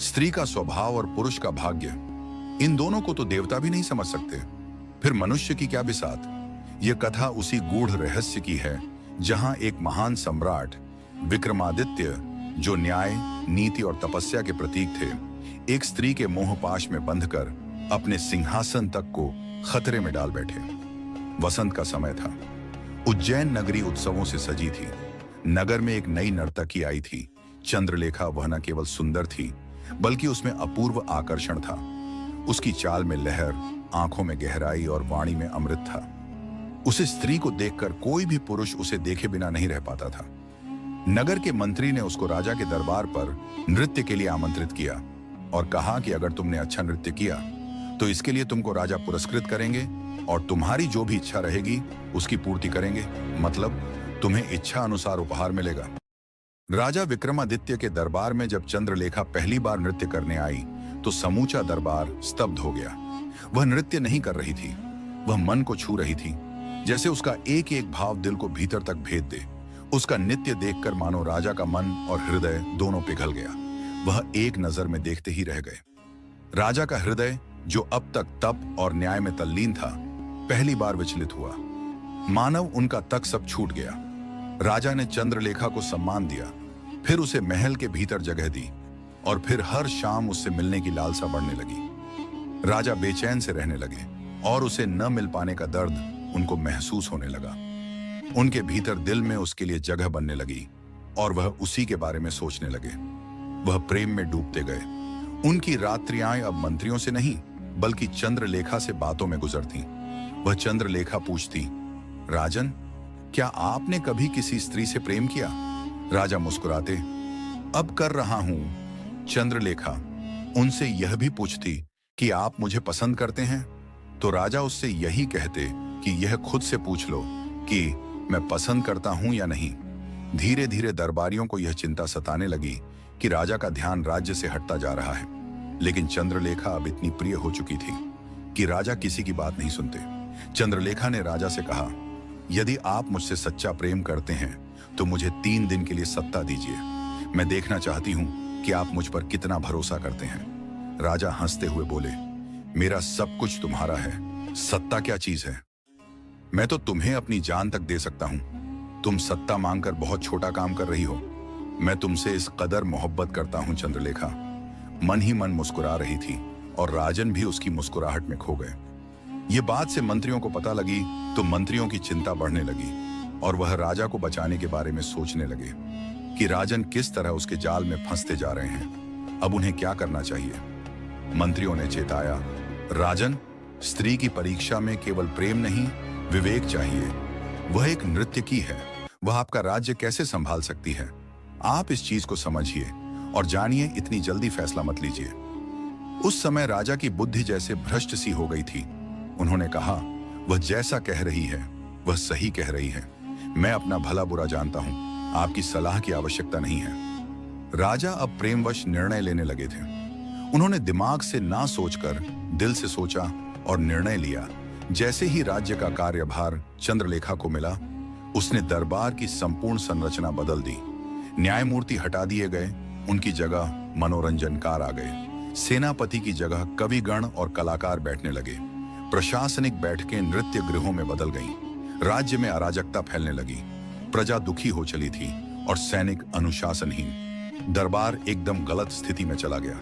स्त्री का स्वभाव और पुरुष का भाग्य, इन दोनों को तो देवता भी नहीं समझ सकते, फिर मनुष्य की क्या बिसात। यह कथा उसी गूढ़ रहस्य की है जहां एक महान सम्राट विक्रमादित्य, जो न्याय, नीति और तपस्या के प्रतीक थे, एक स्त्री के मोहपाश में बंधकर अपने सिंहासन तक को खतरे में डाल बैठे। वसंत का समय था। उज्जैन नगरी उत्सवों से सजी थी। नगर में एक नई नर्तकी आई थी। चंद्रलेखा वह न केवल सुंदर थी, बल्कि उसमें अपूर्व आकर्षण था। उसकी चाल में लहर, आंखों में गहराई और वाणी में अमृत था। उसे स्त्री को देखकर कोई भी पुरुष उसे देखे बिना नहीं रह पाता था। नगर के मंत्री ने उसको राजा के दरबार पर नृत्य के लिए आमंत्रित किया और कहा कि अगर तुमने अच्छा नृत्य किया तो इसके लिए तुमको राजा पुरस्कृत करेंगे और तुम्हारी जो भी इच्छा रहेगी उसकी पूर्ति करेंगे, मतलब तुम्हें इच्छा अनुसार उपहार मिलेगा। राजा विक्रमादित्य के दरबार में जब चंद्रलेखा पहली बार नृत्य करने आई तो समूचा दरबार स्तब्ध हो गया। वह नृत्य नहीं कर रही थी, वह मन को छू रही थी, जैसे उसका एक एक भाव दिल को भीतर तक भेद दे। उसका नृत्य देखकर मानो राजा का मन और हृदय दोनों पिघल गया। वह एक नजर में देखते ही रह गए। राजा का हृदय, जो अब तक तप और न्याय में तल्लीन था, पहली बार विचलित हुआ। मानव उनका तक सब छूट गया। राजा ने चंद्रलेखा को सम्मान दिया, फिर उसे महल के भीतर जगह दी और फिर हर शाम उससे मिलने की लालसा बढ़ने लगी। राजा बेचैन से रहने लगे और उसे न मिल पाने का दर्द उनको महसूस होने लगा। उनके भीतर दिल में उसके लिए जगह बनने लगी और वह उसी के बारे में सोचने लगे। वह प्रेम में डूबते गए। उनकी रात्रियां अब मंत्रियों से नहीं बल्कि चंद्रलेखा से बातों में गुजरती। वह चंद्रलेखा पूछती, राजन, क्या आपने कभी किसी स्त्री से प्रेम किया? राजा मुस्कुराते, अब कर रहा हूं। चंद्रलेखा उनसे यह भी पूछती कि आप मुझे पसंद करते हैं? तो राजा उससे यही कहते कि यह खुद से पूछ लो कि मैं पसंद करता हूं या नहीं। धीरे धीरे दरबारियों को यह चिंता सताने लगी कि राजा का ध्यान राज्य से हटता जा रहा है। लेकिन चंद्रलेखा अब इतनी प्रिय हो चुकी थी कि राजा किसी की बात नहीं सुनते। चंद्रलेखा ने राजा से कहा, यदि आप मुझसे सच्चा प्रेम करते हैं तो मुझे 3 दिन के लिए सत्ता दीजिए। मैं देखना चाहती हूं कि आप मुझ पर कितना भरोसा करते हैं। राजा हंसते हुए बोले, मेरा सब कुछ तुम्हारा है, सत्ता क्या चीज है? मैं तो तुम्हें अपनी जान तक दे सकता हूं। तुम सत्ता मांगकर बहुत छोटा काम कर रही हो। मैं तुमसे इस कदर मोहब्बत करता हूं। चंद्रलेखा मन ही मन मुस्कुरा रही थी और राजन भी उसकी मुस्कुराहट में खो गए। ये बात से मंत्रियों को पता लगी तो मंत्रियों की चिंता बढ़ने लगी और वह राजा को बचाने के बारे में सोचने लगे कि राजन किस तरह उसके जाल में फंसते जा रहे हैं। अब उन्हें क्या करना चाहिए? मंत्रियों ने चेताया, राजन, स्त्री की परीक्षा में केवल प्रेम नहीं, विवेक चाहिए। वह एक नर्तकी है, वह आपका राज्य कैसे संभाल सकती है? आप इस चीज को समझिए और जानिए, इतनी जल्दी फैसला मत लीजिए। उस समय राजा की बुद्धि जैसे भ्रष्ट सी हो गई थी। उन्होंने कहा, वह जैसा कह रही है वह सही कह रही है। मैं अपना भला बुरा जानता हूं, आपकी सलाह की आवश्यकता नहीं है। राजा अब प्रेमवश निर्णय लेने लगे थे। उन्होंने दिमाग से ना सोचकर दिल से सोचा और निर्णय लिया। जैसे ही राज्य का कार्यभार चंद्रलेखा को मिला, उसने दरबार की संपूर्ण संरचना बदल दी। न्यायमूर्ति हटा दिए गए, उनकी जगह मनोरंजनकार आ गए। सेनापति की जगह कविगण और कलाकार बैठने लगे। प्रशासनिक बैठकें नृत्य गृहों में बदल गईं। राज्य में अराजकता फैलने लगी। प्रजा दुखी हो चली थी और सैनिक अनुशासनहीन। दरबार एकदम गलत स्थिति में चला गया।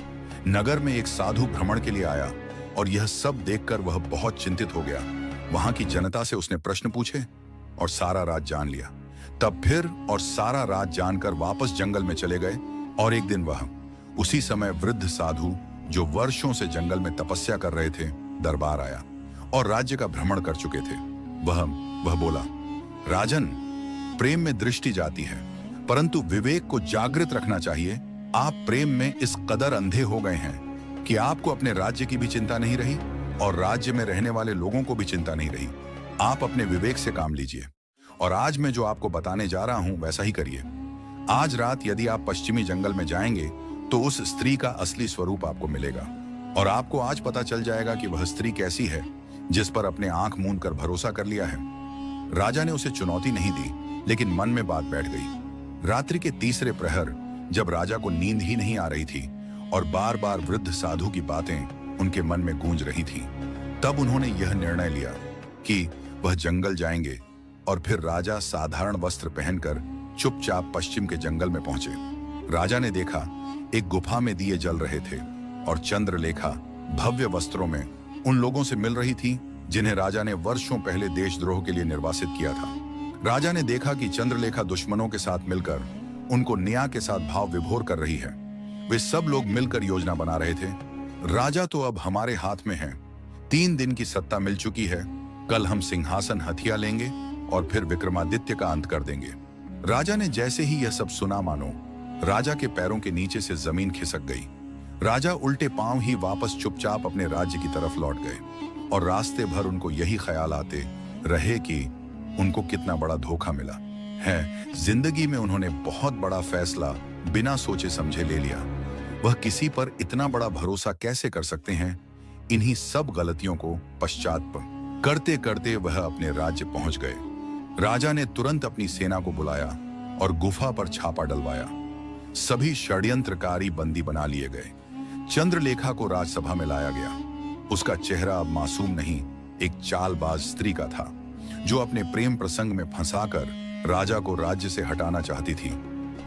नगर में एक साधु भ्रमण के लिए आया और यह सब देखकर वह बहुत चिंतित हो गया। वहां की जनता से उसने प्रश्न पूछे और सारा राज जान लिया। तब फिर और सारा राज जानकर वापस जंगल में चले गए और एक दिन वह उसी समय वृद्ध साधु, जो वर्षों से जंगल में तपस्या कर रहे थे, दरबार आया और राज्य का भ्रमण कर चुके थे। वह बोला, राजन, प्रेम में दृष्टि जाती है, परंतु विवेक को जागृत रखना चाहिए। आप प्रेम में इस कदर अंधे हो गए हैं कि आपको अपने राज्य की भी चिंता नहीं रही और राज्य में रहने वाले लोगों को भी चिंता नहीं रही। आप अपने विवेक से काम लीजिए और आज मैं जो आपको बताने जा रहा हूं वैसा ही करिए। आज रात यदि आप पश्चिमी जंगल में जाएंगे तो उस स्त्री का असली स्वरूप आपको मिलेगा और आपको आज पता चल जाएगा कि वह स्त्री कैसी है जिस पर अपने आंख मूंद कर भरोसा कर लिया है। राजा ने उसे चुनौती नहीं दी, लेकिन मन में बात बैठ गई। रात्रि के तीसरे प्रहर, जब राजा को नींद ही नहीं आ रही थी और बार बार वृद्ध साधु की बातें उनके मन में गूंज रही थीं। तब उन्होंने यह निर्णय लिया कि वह जंगल जाएंगे और फिर राजा साधारण वस्त्र पहनकर चुपचाप पश्चिम के जंगल में पहुंचे। राजा ने देखा एक गुफा में दिए जल रहे थे और चंद्रलेखा भव्य वस्त्रों में उन लोगों से मिल रही थी जिन्हें राजा ने वर्षों पहले देशद्रोह के लिए निर्वासित किया था। राजा ने देखा कि चंद्रलेखा दुश्मनों के साथ मिलकर उनको न्याय के साथ भाव विभोर कर रही है। वे सब लोग मिलकर योजना बना रहे थे। राजा तो अब हमारे हाथ में है, 3 दिन की सत्ता मिल चुकी है, कल हम सिंहासन हथिया लेंगे और फिर विक्रमादित्य का अंत कर देंगे। राजा ने जैसे ही यह सब सुना, मानो राजा के पैरों के नीचे से जमीन खिसक गई। राजा उल्टे पांव ही वापस चुपचाप अपने राज्य की तरफ लौट गए और रास्ते भर उनको यही ख्याल आते रहे कि उनको कितना बड़ा धोखा मिला है। जिंदगी में उन्होंने बहुत बड़ा फैसला बिना सोचे समझे ले लिया। वह किसी पर इतना बड़ा भरोसा कैसे कर सकते हैं? इन्हीं सब गलतियों को पश्चाताप करते करते वह अपने राज्य पहुंच गए। राजा ने तुरंत अपनी सेना को बुलाया और गुफा पर छापा डलवाया। सभी षड्यंत्रकारी बंदी बना लिए गए। चंद्रलेखा को राजसभा में लाया गया। उसका चेहरा अब मासूम नहीं, एक चालबाज स्त्री का था जो अपने प्रेम प्रसंग में फंसाकर राजा को राज्य से हटाना चाहती थी।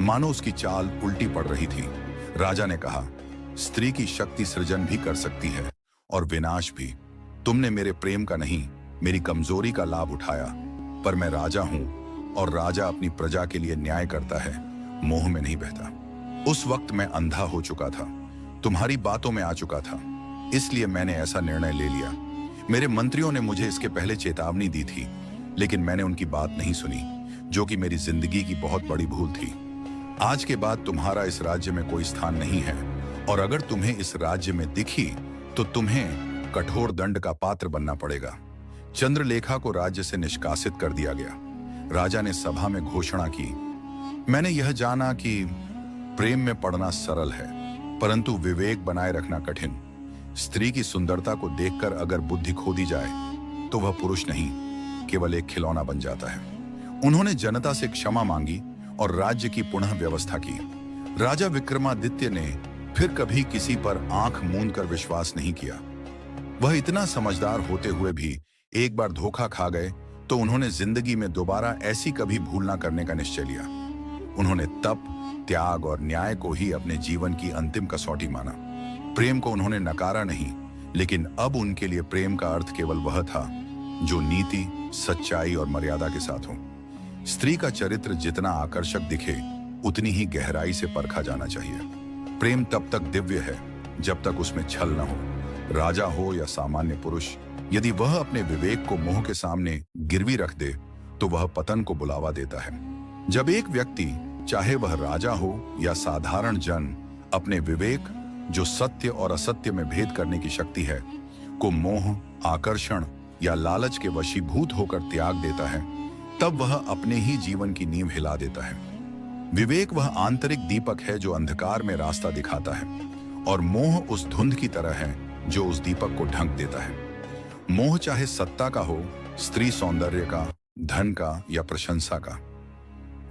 मानो उसकी चाल उल्टी पड़ रही थी। राजा ने कहा, स्त्री की शक्ति सृजन भी कर सकती है और विनाश भी। तुमने मेरे प्रेम का नहीं, मेरी कमजोरी का लाभ उठाया, पर मैं राजा हूं और राजा अपनी प्रजा के लिए न्याय करता है, मोह में नहीं बहता। उस वक्त मैं अंधा हो चुका था, तुम्हारी बातों में आ चुका था, इसलिए मैंने ऐसा निर्णय ले लिया। मेरे मंत्रियों ने मुझे इसके पहले चेतावनी दी थी, लेकिन मैंने उनकी बात नहीं सुनी, जो कि मेरी जिंदगी की बहुत बड़ी भूल थी। आज के बाद तुम्हारा इस राज्य में कोई स्थान नहीं है और अगर तुम्हें इस राज्य में दिखी तो तुम्हें कठोर दंड का पात्र बनना पड़ेगा। चंद्रलेखा को राज्य से निष्कासित कर दिया गया। राजा ने सभा में घोषणा की, मैंने यह जाना कि प्रेम में पड़ना सरल है, परंतु विवेक बनाए रखना कठिन। स्त्री की सुंदरता को देखकर अगर बुद्धि खो दी जाए तो वह पुरुष नहीं, केवल एक खिलौना बन जाता है। उन्होंने जनता से क्षमा मांगी और राज्य की पुनः व्यवस्था की। राजा विक्रमादित्य ने फिर कभी किसी पर आंख मूंद कर विश्वास नहीं किया। वह इतना समझदार होते हुए भी एक बार धोखा खा गए तो उन्होंने जिंदगी में दोबारा ऐसी कभी भूल ना करने का निश्चय लिया। उन्होंने तप, त्याग और न्याय को ही अपने जीवन की अंतिम कसौटी माना। प्रेम को उन्होंने नकारा नहीं, लेकिन अब उनके लिए प्रेम का अर्थ केवल वह था जो नीति, सच्चाई और मर्यादा के साथ हो। स्त्री का चरित्र जितना आकर्षक दिखे उतनी ही गहराई से परखा जाना चाहिए। प्रेम तब तक दिव्य है जब तक उसमें छल न हो। राजा हो या सामान्य पुरुष, यदि वह अपने विवेक को मोह के सामने गिरवी रख दे तो वह पतन को बुलावा देता है। जब एक व्यक्ति, चाहे वह राजा हो या साधारण जन, अपने विवेक, जो सत्य और असत्य में भेद करने की शक्ति है, को मोह, आकर्षण या लालच के वशीभूत होकर त्याग देता है, तब वह अपने ही जीवन की नींव हिला देता है। विवेक वह आंतरिक दीपक है जो अंधकार में रास्ता दिखाता है और मोह उस धुंध की तरह है जो उस दीपक को ढक देता है। मोह चाहे सत्ता का हो, स्त्री सौंदर्य का, धन का या प्रशंसा का।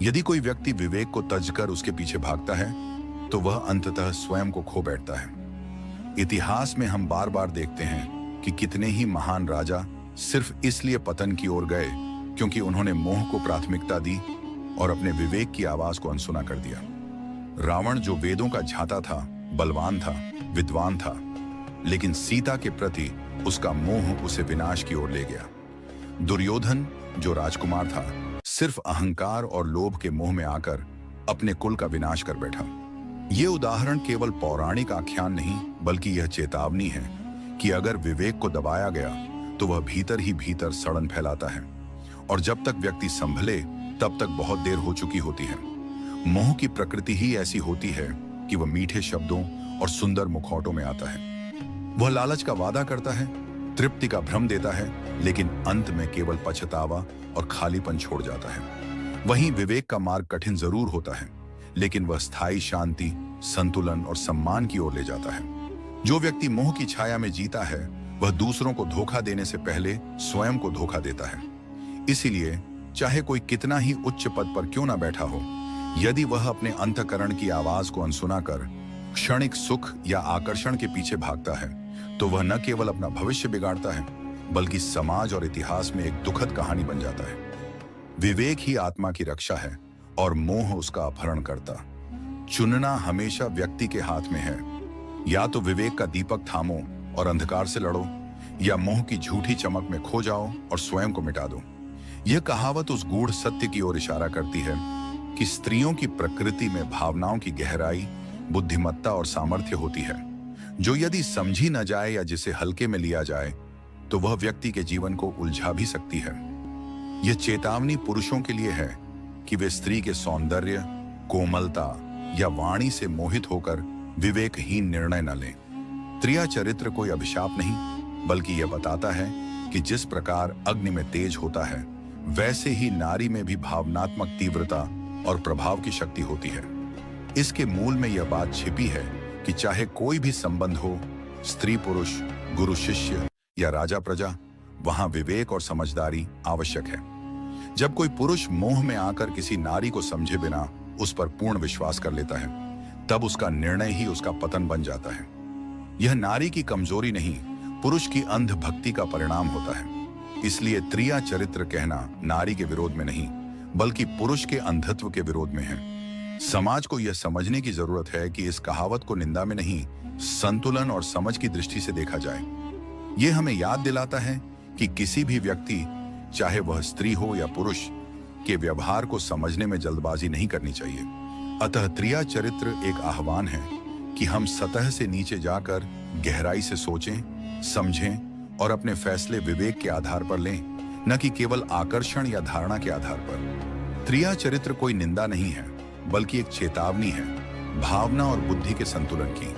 यदि कोई व्यक्ति विवेक को तजकर उसके पीछे भागता है तो वह अंततः स्वयं को खो बैठता है। इतिहास में हम बार बार देखते हैं कि कितने ही महान राजा सिर्फ इसलिए पतन की ओर गए क्योंकि उन्होंने मोह को प्राथमिकता दी और अपने विवेक की आवाज को अनसुना कर दिया। रावण, जो वेदों का झाता था, बलवान था, विद्वान था, लेकिन सीता के प्रति उसका मोह उसे विनाश की ओर ले गया। दुर्योधन, जो राजकुमार था, सिर्फ अहंकार और लोभ के मोह में आकर अपने कुल का विनाश कर बैठा। ये उदाहरण केवल पौराणिक आख्यान नहीं, बल्कि यह चेतावनी है कि अगर विवेक को दबाया गया तो वह भीतर ही भीतर सड़न फैलाता है और जब तक व्यक्ति संभले तब तक बहुत देर हो चुकी होती है। मोह की प्रकृति ही ऐसी होती है कि वह मीठे शब्दों और सुंदर मुखौटों में आता है। वह लालच का वादा करता है, तृप्ति का भ्रम देता है, लेकिन अंत में केवल पछतावा और खालीपन छोड़ जाता है। वहीं विवेक का मार्ग कठिन जरूर होता है, लेकिन वह स्थायी शांति, संतुलन और सम्मान की ओर ले जाता है। जो व्यक्ति मोह की छाया में जीता है वह दूसरों को धोखा देने से पहले स्वयं को धोखा देता है। इसीलिए चाहे कोई कितना ही उच्च पद पर क्यों ना बैठा हो, यदि वह अपने अंतःकरण की आवाज को अनसुना कर क्षणिक सुख या आकर्षण के पीछे भागता है तो वह न केवल अपना भविष्य बिगाड़ता है बल्कि समाज और इतिहास में एक दुखद कहानी बन जाता है। विवेक ही आत्मा की रक्षा है और मोह उसका अपहरण करता। चुनना हमेशा व्यक्ति के हाथ में है। या तो विवेक का दीपक थामो और अंधकार से लड़ो, या मोह की झूठी चमक में खो जाओ और स्वयं को मिटा दो। यह कहावत उस गूढ़ सत्य की ओर इशारा करती है कि स्त्रियों की प्रकृति में भावनाओं की गहराई, बुद्धिमत्ता और सामर्थ्य होती है, जो यदि समझी न जाए या जिसे हल्के में लिया जाए तो वह व्यक्ति के जीवन को उलझा भी सकती है। यह चेतावनी पुरुषों के लिए है कि वे स्त्री के सौंदर्य, कोमलता या वाणी से मोहित होकर विवेकहीन निर्णय न लें। त्रिया चरित्र कोई अभिशाप नहीं, बल्कि यह बताता है कि जिस प्रकार अग्नि में तेज होता है वैसे ही नारी में भी भावनात्मक तीव्रता और प्रभाव की शक्ति होती है। इसके मूल में यह बात छिपी है कि चाहे कोई भी संबंध हो, स्त्री पुरुष, गुरु शिष्य या राजा प्रजा, वहां विवेक और समझदारी आवश्यक है। जब कोई पुरुष मोह में आकर किसी नारी को समझे बिना उस पर पूर्ण विश्वास कर लेता है, तब उसका निर्णय ही उसका पतन बन जाता है। यह नारी की कमजोरी नहीं, पुरुष की अंध भक्ति का परिणाम होता है। इसलिए त्रिया चरित्र कहना नारी के विरोध में नहीं, बल्कि पुरुष के अंधत्व के विरोध में है। समाज को यह समझने की जरूरत है कि इस कहावत को निंदा में नहीं, संतुलन और समझ की दृष्टि से देखा जाए। यह हमें याद दिलाता है कि किसी भी व्यक्ति, चाहे वह स्त्री हो या पुरुष, के व्यवहार को समझने में जल्दबाजी नहीं करनी चाहिए। अतः त्रिया चरित्र एक आह्वान है कि हम सतह से नीचे जाकर गहराई से सोचें, समझें और अपने फैसले विवेक के आधार पर लें, न कि केवल आकर्षण या धारणा के आधार पर। त्रिया चरित्र कोई निंदा नहीं है, बल्कि एक चेतावनी है, भावना और बुद्धि के संतुलन की।